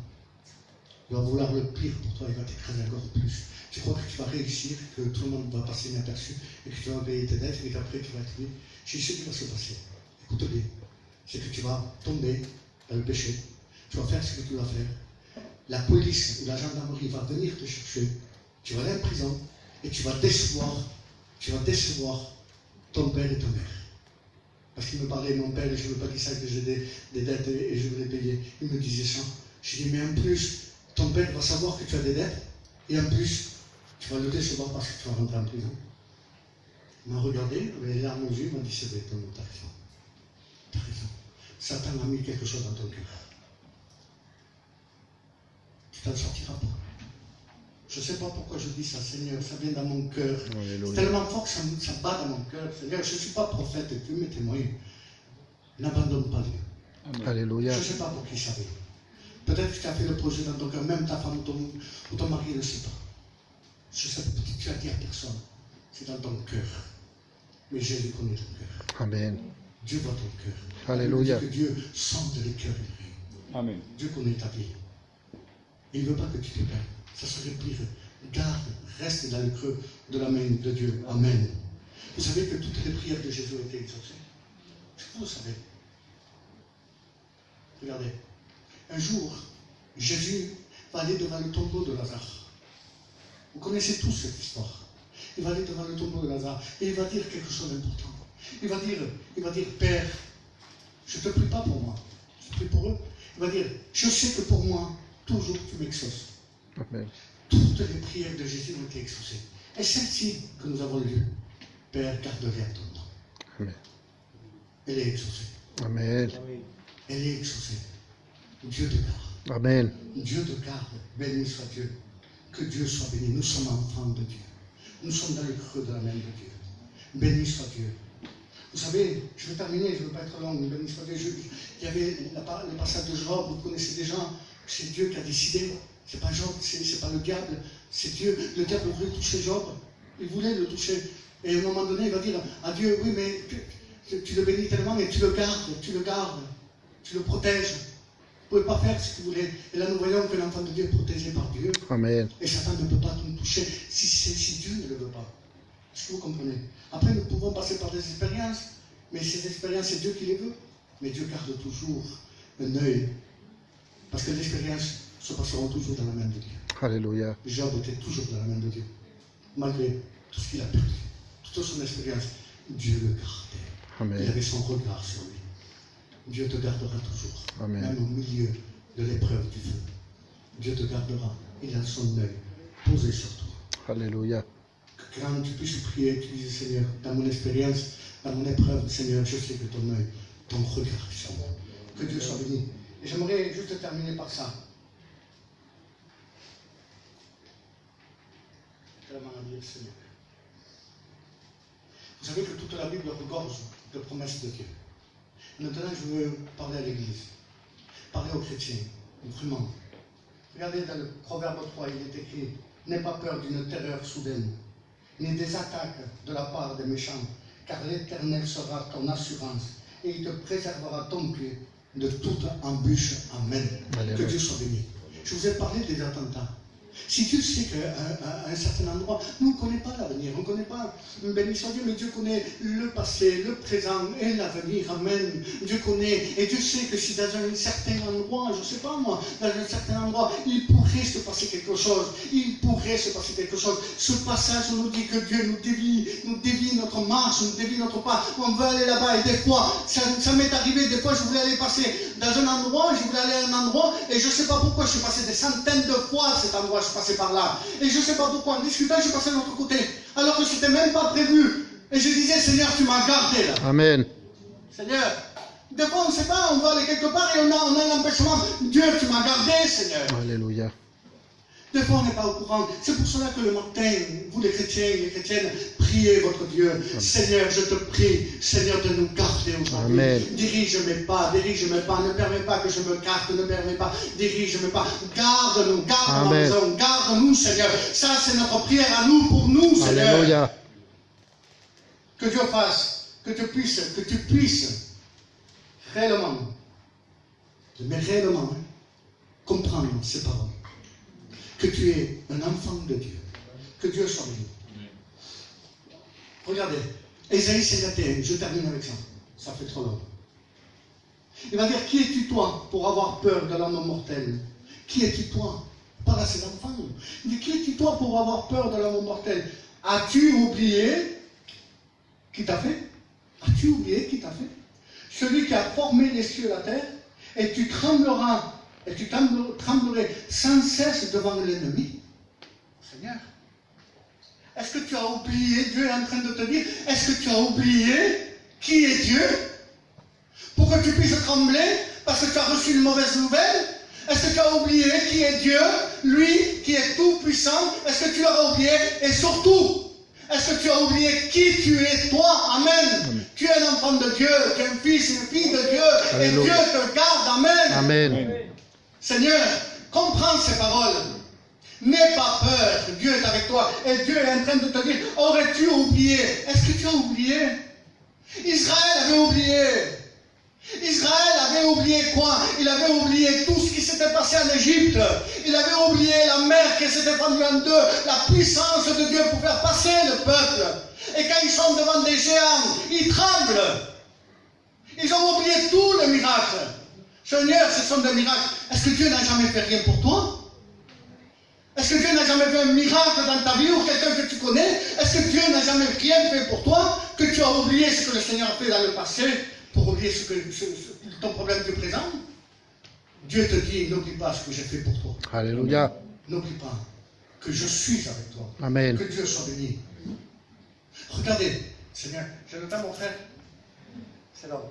il va vouloir le pire pour toi, il va t'écraser encore plus. Tu crois que tu vas réussir, que tout le monde va passer inaperçu, et que tu vas payer tes dettes, et qu'après tu vas être libre. Je sais ce qui va se passer. Écoute bien. C'est que tu vas tomber dans le péché. Tu vas faire ce que tu dois faire. La police ou la gendarmerie va venir te chercher. Tu vas aller en prison et tu vas décevoir ton père et ta mère. Parce qu'il me parlait de mon père et je ne veux pas dire ça que j'ai des dettes et je veux les payer. Il me disait ça. Je dis, mais en plus, ton père va savoir que tu as des dettes et en plus, tu vas le décevoir parce que tu vas rentrer en prison. Il m'a regardé, avec les larmes aux yeux, il m'a dit, c'est vrai, t'as raison. T'as raison. Satan a mis quelque chose dans ton cœur. Tu t'en sortiras pas. Je ne sais pas pourquoi je dis ça, Seigneur, ça vient dans mon cœur. C'est tellement fort que ça bat dans mon cœur. Seigneur, je ne suis pas prophète et Dieu m'est témoin. N'abandonne pas Dieu. Alléluia. Je ne sais pas pour qui ça vient. Peut-être que tu as fait le projet dans ton cœur, même ta femme ou ton mari ne sait pas. Je sais pas, peut-être que tu as dit à personne. C'est dans ton cœur. Mais Jésus connaît ton cœur. Amen. Dieu voit ton cœur. Alléluia. Que Dieu sonde les cœurs et les Amen. Dieu connaît ta vie. Il ne veut pas que tu te perdes. Ça serait pire. Garde, reste dans le creux de la main de Dieu. Amen. Vous savez que toutes les prières de Jésus ont été exaucées. Est-ce que vous savez? Regardez. Un jour, Jésus va aller devant le tombeau de Lazare. Vous connaissez tous cette histoire. Il va aller devant le tombeau de Lazare et il va dire quelque chose d'important. Il va dire, Père, je ne te prie pas pour moi, je prie pour eux. Il va dire, je sais que pour moi, toujours tu m'exauces. Amen. Toutes les prières de Jésus ont été exaucées. Et celle-ci que nous avons lue, Père, garde-les à ton nom. Amen. Elle est exaucée. Amen. Elle est exaucée. Dieu te garde. Amen. Dieu te garde. Béni soit Dieu. Que Dieu soit béni. Nous sommes enfants de Dieu. Nous sommes dans le creux de la main de Dieu. Béni soit Dieu. Vous savez, je vais terminer, je ne veux pas être long, mais béni soit Dieu. Il y avait le passage de Job, vous connaissez des gens, c'est Dieu qui a décidé. C'est pas Job, c'est pas le diable, c'est Dieu. Le diable voulait toucher Job. Il voulait le toucher. Et à un moment donné, il va dire à Dieu, oui, mais tu le bénis tellement et tu le gardes, tu le protèges. Vous ne pouvez pas faire ce que vous voulez. Et là, nous voyons que l'enfant de Dieu est protégé par Dieu. Amen. Et Satan ne peut pas nous toucher si Dieu ne le veut pas. Est-ce que vous comprenez? Après, nous pouvons passer par des expériences, mais ces expériences, c'est Dieu qui les veut. Mais Dieu garde toujours un œil. Parce que les expériences se passeront toujours dans la main de Dieu. Alléluia. Job était toujours dans la main de Dieu. Malgré tout ce qu'il a perdu, toute son expérience, Dieu le gardait. Amen. Il avait son regard sur lui. Dieu te gardera toujours. Amen. Même au milieu de l'épreuve du feu. Dieu te gardera. Il a son œil posé sur toi. Alléluia. Que quand tu puisses prier, tu dises, Seigneur, dans mon expérience, dans mon épreuve, Seigneur, je sais que ton œil, ton regard est sur moi. Que Dieu soit béni. Et j'aimerais juste terminer par ça. Tellement à dire, Seigneur. Vous savez que toute la Bible regorge de promesses de Dieu. Maintenant, je veux parler à l'Église, parler aux chrétiens, vraiment. Regardez dans le Proverbe 3, il est écrit, n'aie pas peur d'une terreur soudaine, ni des attaques de la part des méchants, car l'Éternel sera ton assurance, et il te préservera ton pied de toute embûche. Amen. Alléluia. Que Dieu soit béni. Je vous ai parlé des attentats. Si Dieu sait qu'à un certain endroit, nous ne connaissons pas l'avenir, on ne connaît pas, béni soit Dieu, mais Dieu connaît le passé, le présent et l'avenir, amen. Dieu connaît, et Dieu sait que si dans un certain endroit, je ne sais pas moi, dans un certain endroit, il pourrait se passer quelque chose, Ce passage nous dit que Dieu nous dévie notre marche, nous dévie notre pas, on veut aller là-bas, et des fois, ça m'est arrivé, des fois je voulais aller passer dans un endroit, et je ne sais pas pourquoi, je suis passé des centaines de fois à cet endroit, je suis passé par là. Et je ne sais pas pourquoi, en discutant, je suis passé de l'autre côté. Alors que ce n'était même pas prévu. Et je disais, Seigneur, tu m'as gardé là. Amen. Seigneur, des fois on ne sait pas, on va aller quelque part et on a l'empêchement. Dieu, tu m'as gardé, Seigneur. Alléluia. Des fois on n'est pas au courant. C'est pour cela que le matin, vous les chrétiens, les chrétiennes, priez votre Dieu. Amen. Seigneur, je te prie, Seigneur, de nous garder aujourd'hui. Amen. Dirige mes pas, ne permets pas que je me carte, ne permets pas, dirige mes pas. Garde-nous, garde ma maison, garde-nous, Seigneur. Ça, c'est notre prière à nous, pour nous, Seigneur. Alléluia. Que Dieu fasse, que tu puisses réellement, mais réellement, comprendre ces paroles. Que tu es un enfant de Dieu. Que Dieu soit béni. Regardez, Ésaïe 51, je termine avec ça. Ça fait trop long. Il va dire, qui es-tu toi pour avoir peur de l'homme mortel? Qui es-tu toi par à ses enfants. Il dit, qui es-tu toi pour avoir peur de la mort mortelle? As-tu oublié qui t'a fait? As-tu oublié qui t'a fait? Celui qui a formé les cieux et la terre, et tu trembleras, et tu tremblerais sans cesse devant l'ennemi. Seigneur, est-ce que tu as oublié? Dieu est en train de te dire, est-ce que tu as oublié qui est Dieu? Pour que tu puisses trembler parce que tu as reçu une mauvaise nouvelle? Est-ce que tu as oublié qui est Dieu, lui qui est tout puissant? Est-ce que tu l'as oublié? Et surtout, est-ce que tu as oublié qui tu es, toi? Amen. Amen. Tu es un enfant de Dieu, tu es un fils, une fille de Dieu. Alléluia. Et Dieu te garde. Amen. Amen. Seigneur, comprends ces paroles. N'aie pas peur, Dieu est avec toi. Et Dieu est en train de te dire, aurais-tu oublié? Est-ce que tu as oublié? Israël avait oublié. Israël avait oublié quoi? Il avait oublié tout ce qui s'était passé en Égypte. Il avait oublié la mer qui s'était fendue en deux, la puissance de Dieu pour faire passer le peuple. Et quand ils sont devant des géants, ils tremblent. Ils ont oublié tout le miracle. Seigneur, ce sont des miracles. Est-ce que Dieu n'a jamais fait rien pour toi? Est-ce que Dieu n'a jamais fait un miracle dans ta vie ou quelqu'un que tu connais? Est-ce que Dieu n'a jamais rien fait pour toi? Que tu as oublié ce que le Seigneur a fait dans le passé pour oublier ton problème du présent? Dieu te dit, n'oublie pas ce que j'ai fait pour toi. Alléluia. N'oublie pas que je suis avec toi. Amen. Que Dieu soit béni. Regardez, Seigneur, j'ai le temps, mon frère. C'est là.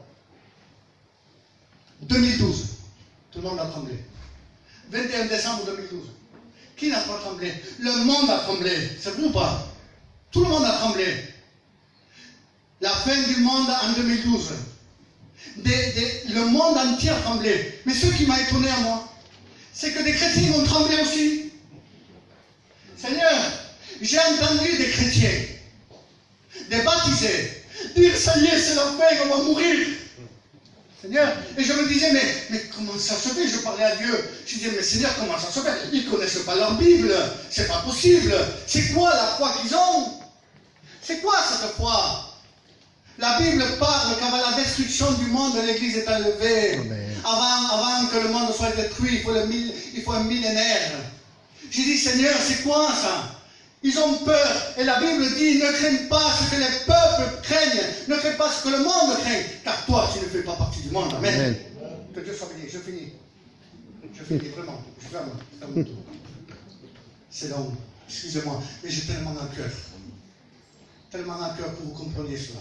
2012. Tout le monde a tremblé. 21 décembre 2012. Qui n'a pas tremblé? Le monde a tremblé. C'est vous ou pas? Tout le monde a tremblé. La fin du monde en 2012. Le monde entier a tremblé. Mais ce qui m'a étonné à moi, c'est que des chrétiens ont tremblé aussi. Seigneur, j'ai entendu des chrétiens, des baptisés, dire ça y est, c'est la fin, on va mourir. Seigneur, et je me disais, mais comment ça se fait? Je parlais à Dieu. Je disais, mais Seigneur, comment ça se fait? Ils ne connaissent pas leur Bible. C'est pas possible. C'est quoi la foi qu'ils ont? C'est quoi cette foi? La Bible parle qu'avant la destruction du monde, l'Église est enlevée. Avant que le monde soit détruit, il faut un millénaire. J'ai dit, Seigneur, c'est quoi ça? Ils ont peur. Et la Bible dit, ne craigne pas ce que les peuples craignent. Ne crains pas ce que le monde craint. Car toi, tu ne fais pas partie du monde. Amen. Amen. Que Dieu soit béni. Je finis. Je finis, vraiment. Je ferme. C'est long. Excusez-moi. Mais j'ai tellement à cœur. Tellement à cœur que vous compreniez cela.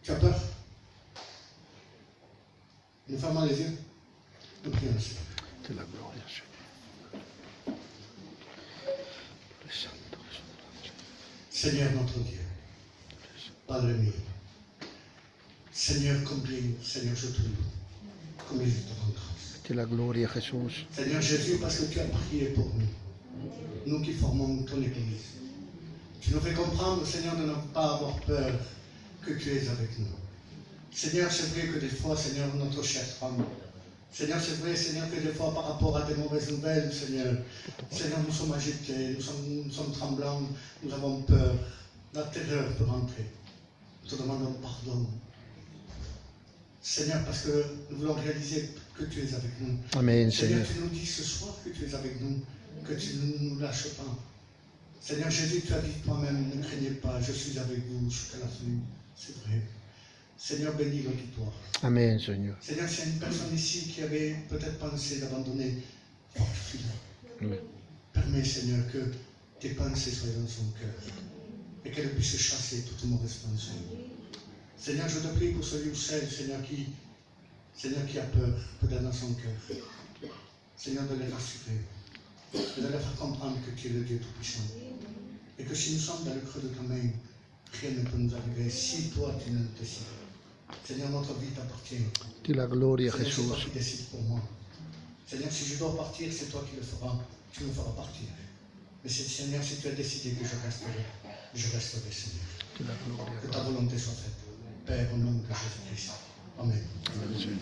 Tu as peur? Nous fermons les yeux. Nous prions le Seigneur. C'est la gloire, Seigneur. Seigneur notre Dieu, Padre mio, Seigneur combien, Seigneur je te loue, combien je te rends grâce. C'est la gloire, Jésus. Seigneur Jésus, parce que tu as prié pour nous, nous qui formons ton Église. Tu nous fais comprendre, Seigneur, de ne pas avoir peur que tu es avec nous. Seigneur, c'est vrai que des fois, Seigneur, notre chair tremble. Seigneur, c'est vrai, Seigneur, que des fois, par rapport à des mauvaises nouvelles, Seigneur, nous sommes agités, nous sommes tremblants, nous avons peur. La terreur peut rentrer. Nous te demandons pardon. Seigneur, parce que nous voulons réaliser que tu es avec nous. Amen, Seigneur, tu nous dis ce soir que tu es avec nous, que tu ne nous lâches pas. Seigneur Jésus, tu as dit toi-même, ne craignez pas, je suis avec vous jusqu'à la fin. C'est vrai. Seigneur, bénis l'auditoire. Amen, Seigneur. Seigneur, c'est une personne ici qui avait peut-être pensé d'abandonner. Oui. Permets, Seigneur, que tes pensées soient dans son cœur et qu'elle puisse chasser toute mauvaise pensée. Seigneur, je te prie pour celui ou celle, Seigneur, qui a peur, peut-être dans son cœur. Seigneur, de les rassurer, de leur faire comprendre que tu es le Dieu Tout-Puissant. Et que si nous sommes dans le creux de ta main, rien ne peut nous arriver si toi tu ne le décides. Seigneur, notre vie t'appartient. Dis la gloire, Seigneur, Jésus. c'est toi qui décides pour moi. Seigneur, si je dois partir, c'est toi qui le feras. Tu me feras partir. Mais Seigneur, si tu as décidé que je resterai, Seigneur. Que ta volonté soit faite. Père, au nom de Jésus-Christ. Amen. Amen.